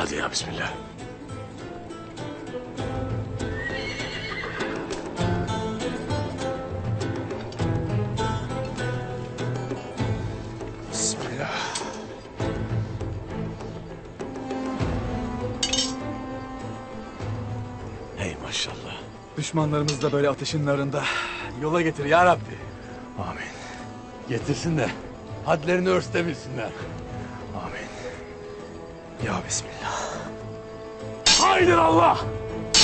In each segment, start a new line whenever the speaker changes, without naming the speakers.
Hadi ya bismillah.
Bismillah.
Hey maşallah.
Düşmanlarımız da böyle ateşin narında. Yola getir ya Rabbi.
Amin. Getirsin de hadlerini örstebilsinler.
Amin. Ya Bismillah.
Haydır Allah!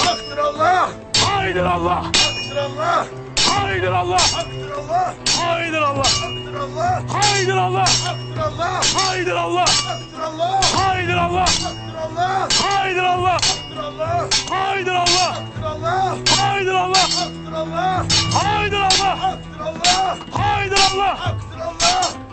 Haktır Allah!
Haydır Allah!
Haktır Allah!
Haydır Allah!
Haktır Allah!
Haydır Allah!
Haktır Allah!
Haydır Allah!
Haktır Allah!
Haydır Allah!
Haktır Allah!
Haydır Allah!
Haktır Allah!
Haydır Allah!
Haktır Allah!
Haydır Allah!
Haktır Allah!
Haydır Allah!
Haktır Allah!
Haydır Allah!
Haktır Allah!
Haydır Allah!
Haktır Allah!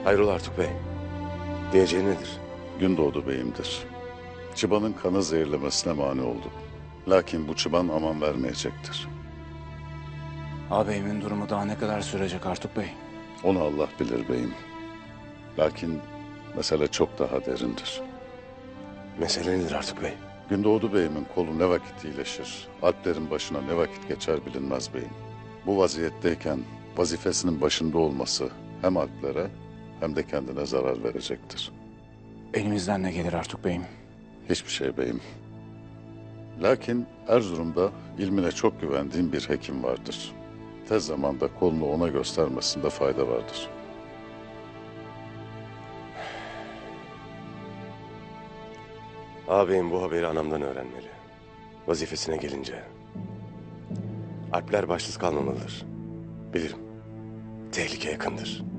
Hayrola Artuk Bey? Diyeceği nedir?
Gündoğdu beyimdir. Çıbanın kanı zehirlemesine mani oldu. Lakin bu çıban aman vermeyecektir.
Ağabeyimin durumu daha ne kadar sürecek Artuk Bey?
Onu Allah bilir beyim. Lakin mesele çok daha derindir.
Mesele nedir Artuk Bey?
Gündoğdu beyimin kolu ne vakit iyileşir, alplerin başına ne vakit geçer bilinmez beyim. Bu vaziyetteyken vazifesinin başında olması hem alplere hem de kendine zarar verecektir.
Elimizden ne gelir Artuk Bey'im?
Hiçbir şey beyim. Lakin Erzurum'da ilmine çok güvendiğim bir hekim vardır. Tez zamanda kolunu ona göstermesinde fayda vardır.
Ağabeyim bu haberi anamdan öğrenmeli. Vazifesine gelince. Alpler başsız kalmamalıdır. Bilirim. Tehlike yakındır.